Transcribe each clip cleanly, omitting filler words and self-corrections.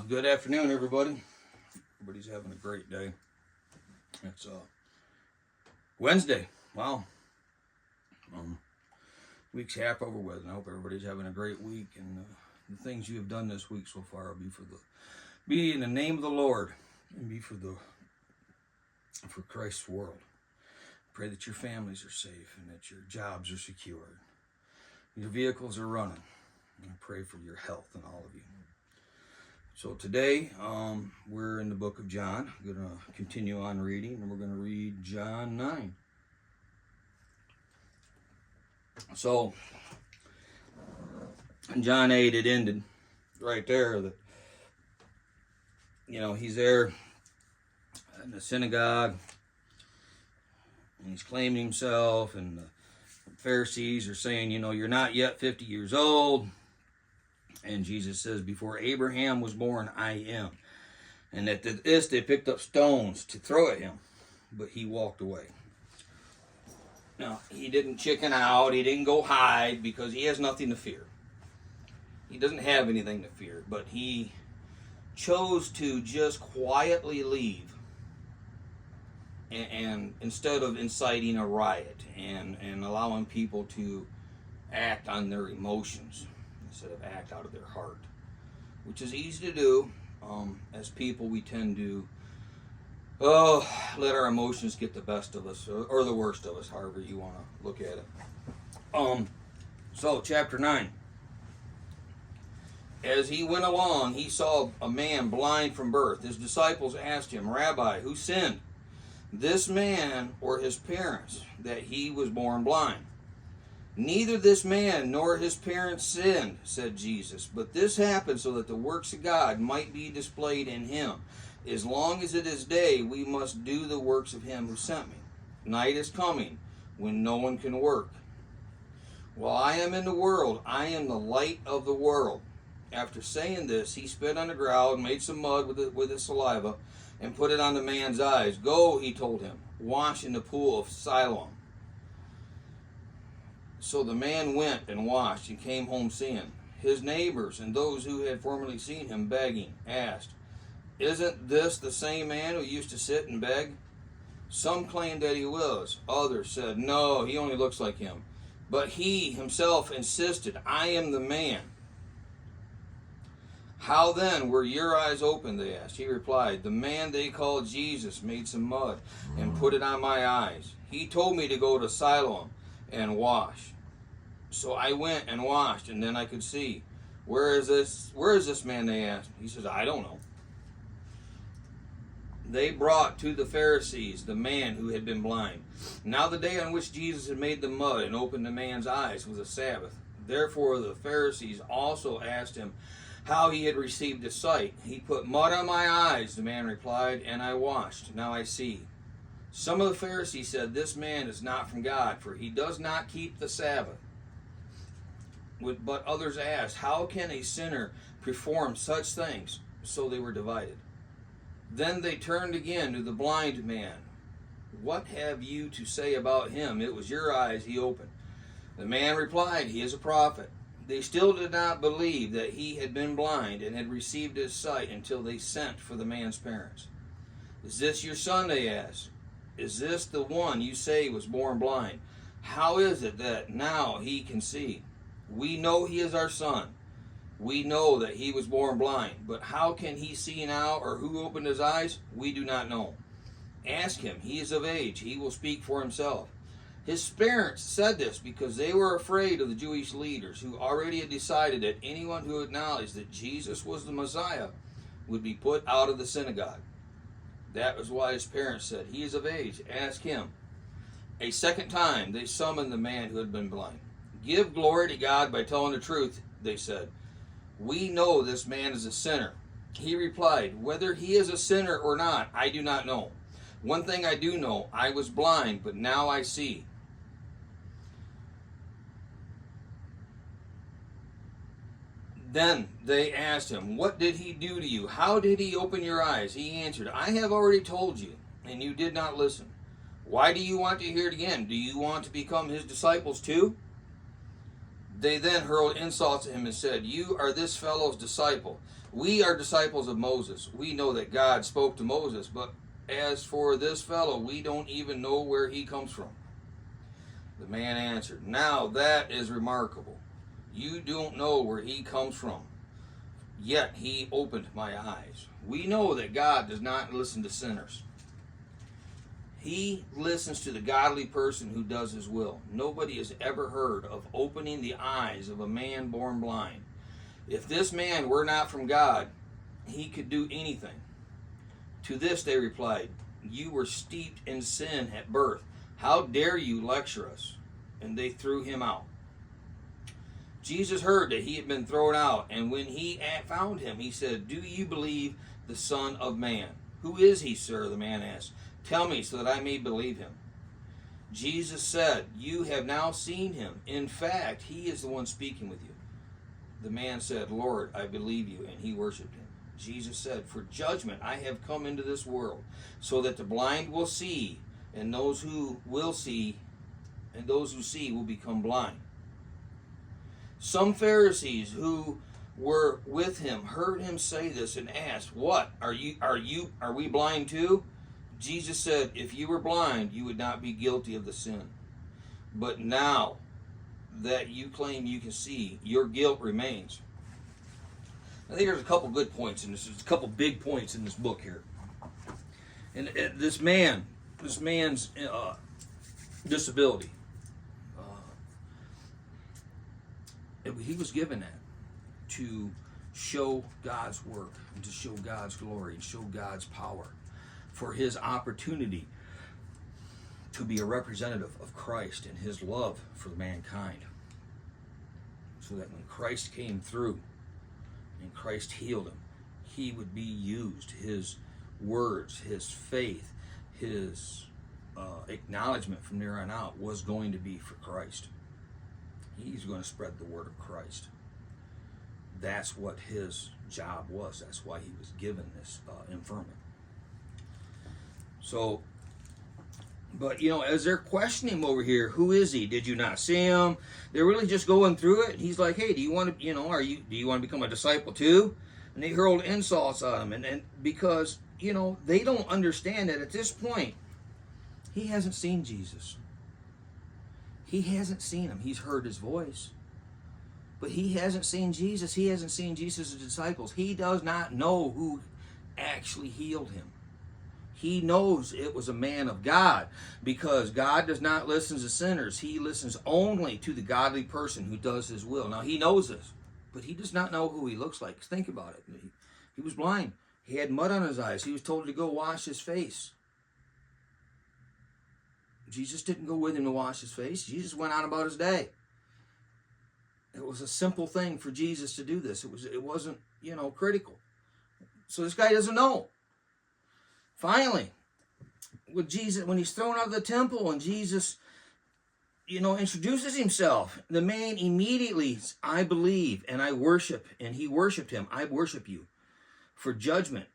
Good afternoon, everybody. Everybody's having a great day. It's Wednesday. Wow. Week's half over with, and I hope everybody's having a great week. And the things you have done this week so far will be in the name of the Lord, and be for Christ's world. Pray that your families are safe and that your jobs are secure, your vehicles are running. And I pray for your health and all of you. So today, we're in the book of John. I'm going to continue on reading, and we're going to read John 9. So, in John 8, it ended right there that, he's there in the synagogue, and he's claiming himself, and the Pharisees are saying, you're not yet 50 years old. And Jesus says, before Abraham was born, I am. And at this, they picked up stones to throw at him. But he walked away. Now, he didn't chicken out. He didn't go hide because he has nothing to fear. He doesn't have anything to fear. But he chose to just quietly leave. And instead of inciting a riot and allowing people to act on their emotions, instead of act out of their heart, which is easy to do. As people, we tend to let our emotions get the best of us, or the worst of us, however you want to look at it. So chapter 9. As he went along, he saw a man blind from birth. His disciples asked him, Rabbi, who sinned, this man or his parents, that he was born blind? Neither this man nor his parents sinned, said Jesus, but this happened so that the works of God might be displayed in him. As long as it is day, we must do the works of him who sent me. Night is coming when no one can work. While I am in the world, I am the light of the world. After saying this, he spit on the ground, made some mud with his saliva, and put it on the man's eyes. Go, he told him, wash in the pool of Siloam. So the man went and washed and came home seeing. His neighbors and those who had formerly seen him begging asked, Isn't this the same man who used to sit and beg? Some claimed that he was. Others said, No, he only looks like him. But he himself insisted, I am the man. How then were your eyes opened, they asked. He replied, The man they called Jesus made some mud and put it on my eyes. He told me to go to Siloam and wash. So I went and washed, and then I could see. Where is this man, they asked. He says, I don't know. They brought to the Pharisees the man who had been blind. Now the day on which Jesus had made the mud and opened the man's eyes was a Sabbath. Therefore the Pharisees also asked him how he had received his sight. He put mud on my eyes, the man replied, and I washed. Now I see. Some of the Pharisees said, This man is not from God, for he does not keep the Sabbath. But others asked, How can a sinner perform such things? So they were divided. Then they turned again to the blind man. What have you to say about him? It was your eyes he opened. The man replied, He is a prophet. They still did not believe that he had been blind and had received his sight until they sent for the man's parents. Is this your son? They asked. Is this the one you say was born blind? How is it that now he can see? We know he is our son. We know that he was born blind. But how can he see now, or who opened his eyes? We do not know. Ask him. He is of age. He will speak for himself. His parents said this because they were afraid of the Jewish leaders, who already had decided that anyone who acknowledged that Jesus was the Messiah would be put out of the synagogue. That was why his parents said, He is of age. Ask him. A second time they summoned the man who had been blind. Give glory to God by telling the truth, they said. We know this man is a sinner. He replied, Whether he is a sinner or not, I do not know. One thing I do know, I was blind, but now I see. Then they asked him, What did he do to you? How did he open your eyes? He answered, I have already told you, and you did not listen. Why do you want to hear it again? Do you want to become his disciples too? They then hurled insults at him and said, You are this fellow's disciple. We are disciples of Moses. We know that God spoke to Moses, but as for this fellow, we don't even know where he comes from. The man answered, now that is remarkable. You don't know where he comes from, yet he opened my eyes. We know that God does not listen to sinners. He listens to the godly person who does his will. Nobody has ever heard of opening the eyes of a man born blind. If this man were not from God, he could do anything. To this they replied, you were steeped in sin at birth. How dare you lecture us? And they threw him out. Jesus heard that he had been thrown out, and when he found him, he said, do you believe the Son of Man? Who is he, sir? The man asked. Tell me so that I may believe him. Jesus said, you have now seen him. In fact, he is the one speaking with you. The man said, Lord, I believe you, and he worshipped him. Jesus said, for judgment I have come into this world, so that the blind will see, and those who will see, and those who see will become blind. Some Pharisees who were with him heard him say this and asked, what, are we blind too? Jesus said, if you were blind, you would not be guilty of the sin. But now that you claim you can see, your guilt remains. I think there's a couple good points in this. There's a couple big points in this book here. And this man's disability, he was given that to show God's work and to show God's glory and show God's power, for his opportunity to be a representative of Christ and his love for mankind. So that when Christ came through and Christ healed him, he would be used. His words, his faith, his acknowledgement from there on out was going to be for Christ. He's going to spread the word of Christ. That's what his job was. That's why he was given this infirmity. So, but as they're questioning him over here, who is he? Did you not see him? They're really just going through it. He's like, hey, do you want to, do you want to become a disciple too? And they hurled insults at him, and because they don't understand that at this point, he hasn't seen Jesus. He hasn't seen him. He's heard his voice, but he hasn't seen Jesus. He hasn't seen Jesus' disciples. He does not know who actually healed him. He knows it was a man of God, because God does not listen to sinners. He listens only to the godly person who does his will. Now, he knows this, but he does not know who he looks like. Think about it. He was blind. He had mud on his eyes. He was told to go wash his face. Jesus didn't go with him to wash his face. Jesus went on about his day. It was a simple thing for Jesus to do this. It wasn't, critical. So this guy doesn't know. Finally, with Jesus, when he's thrown out of the temple and Jesus, introduces himself, the man immediately, I believe and I worship, and he worshiped him. I worship you for judgment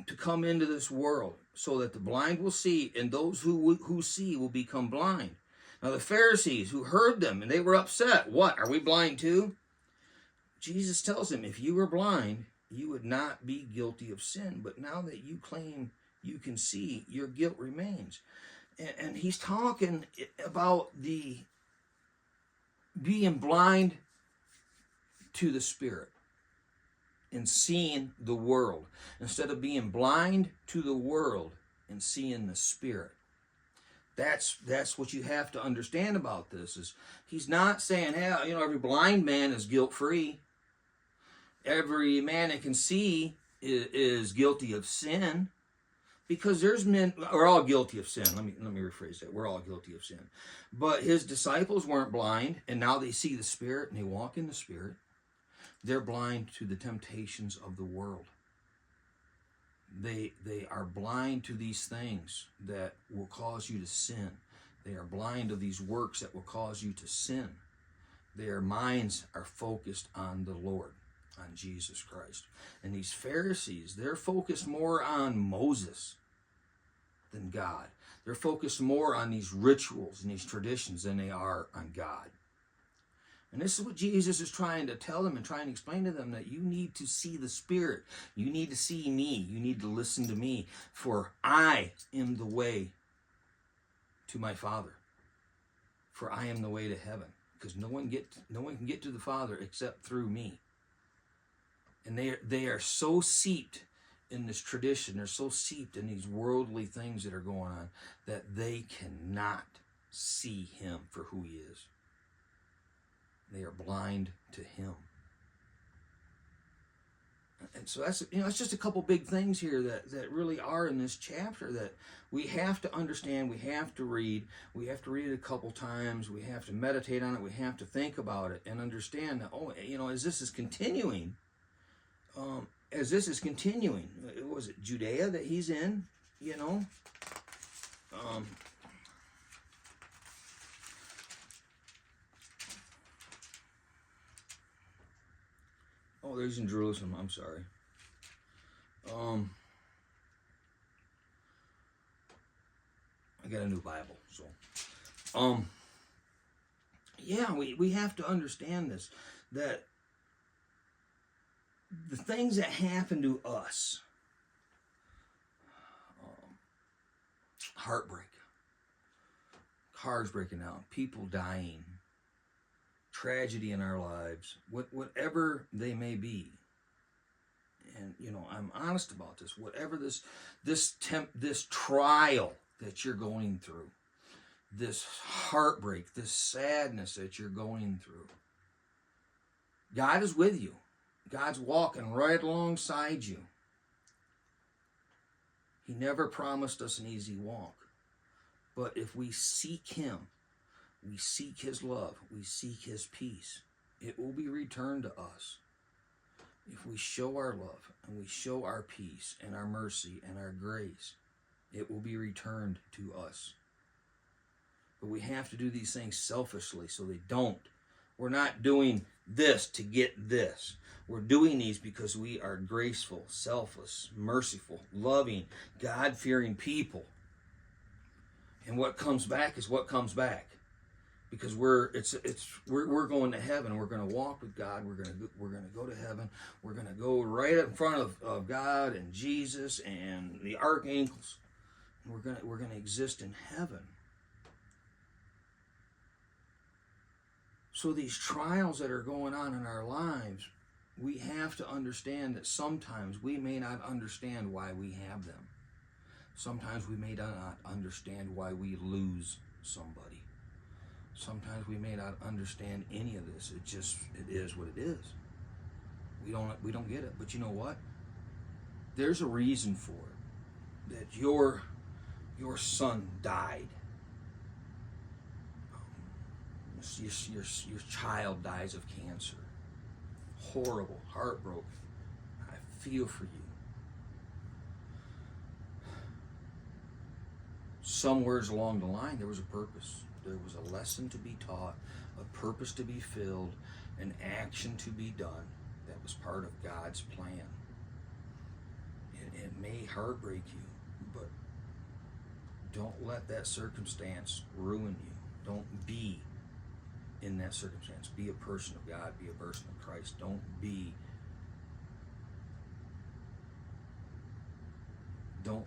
to come into this world, so that the blind will see, and those who see will become blind. Now the Pharisees who heard them, and they were upset. What, are we blind too? Jesus tells them, if you were blind, you would not be guilty of sin. But now that you claim you can see, your guilt remains. And he's talking about the being blind to the Spirit and seeing the world, instead of being blind to the world and seeing the Spirit. That's what you have to understand about this. Is he's not saying, hey, every blind man is guilt-free. Every man that can see is guilty of sin. Because there's men, we're all guilty of sin. Let me rephrase that. We're all guilty of sin. But his disciples weren't blind, and now they see the Spirit and they walk in the Spirit. They're blind to the temptations of the world. They are blind to these things that will cause you to sin. They are blind to these works that will cause you to sin. Their minds are focused on the Lord, on Jesus Christ. And these Pharisees, they're focused more on Moses than God. They're focused more on these rituals and these traditions than they are on God. And this is what Jesus is trying to tell them and trying to explain to them, that you need to see the Spirit. You need to see me. You need to listen to me. For I am the way to my Father. For I am the way to heaven. Because no one can get to the Father except through me. And they are so seeped in this tradition. They're so seeped in these worldly things that are going on that they cannot see him for who he is. They are blind to him. And so that's just a couple big things here that really are in this chapter that we have to understand, we have to read it a couple times, we have to meditate on it, we have to think about it and understand that, as this is continuing, was it Judea that he's in, Oh, there's in Jerusalem. I'm sorry. I got a new Bible, so. Yeah, we have to understand this, that the things that happen to us, heartbreak, cars breaking down, people dying, tragedy in our lives, whatever they may be, and I'm honest about this, whatever this trial that you're going through, this heartbreak, this sadness that you're going through, God is with you. God's walking right alongside you. He never promised us an easy walk, but if we seek him, we seek his love, we seek his peace, it will be returned to us. If we show our love and we show our peace and our mercy and our grace, it will be returned to us. But we have to do these things selfishly so they don't. We're not doing this to get this. We're doing these because we are graceful, selfless, merciful, loving, God-fearing people. And what comes back is what comes back. Because we're going to heaven. We're going to walk with God. We're going to go to heaven. We're going to go right in front of God and Jesus and the archangels. And we're going to exist in heaven. So these trials that are going on in our lives, we have to understand that sometimes we may not understand why we have them. Sometimes we may not understand why we lose somebody. Sometimes we may not understand any of this. It is what it is. We don't get it. But you know what? There's a reason for it. That your son died. Your child dies of cancer. Horrible, heartbroken. I feel for you. Somewhere along the line, there was a purpose. There was a lesson to be taught, a purpose to be filled, an action to be done that was part of God's plan. It may heartbreak you, but don't let that circumstance ruin you. Don't be in that circumstance. Be a person of God. Be a person of Christ. Don't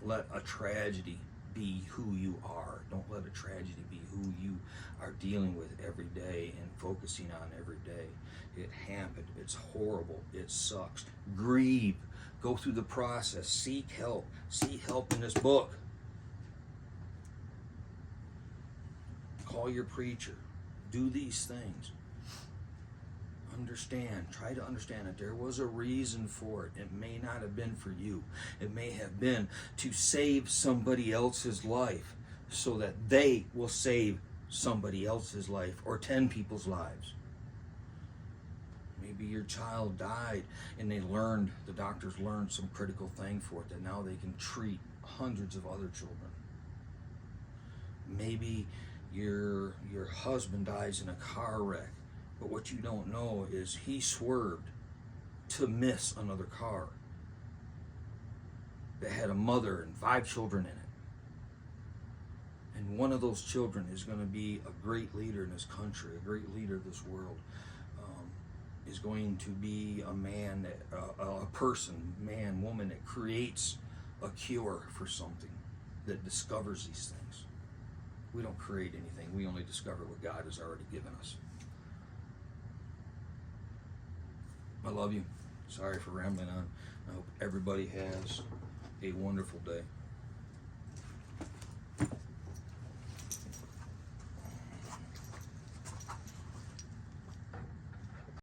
let a tragedy be who you are. Don't let a tragedy be who you are dealing with every day and focusing on every day. It happened. It's horrible. It sucks. Grieve. Go through the process. Seek help. Seek help in this book. Call your preacher. Do these things. Try to understand that there was a reason for it. It may not have been for you. It may have been to save somebody else's life so that they will save somebody else's life or 10 people's lives. Maybe your child died and the doctors learned some critical thing for it that now they can treat hundreds of other children. Maybe your husband dies in a car wreck. But what you don't know is he swerved to miss another car that had a mother and 5 children in it. And one of those children is going to be a great leader in this country, a great leader of this world. is going to be a man, a person, man, woman that creates a cure for something, that discovers these things. We don't create anything. We only discover what God has already given us. I love you. Sorry for rambling on. I hope everybody has a wonderful day.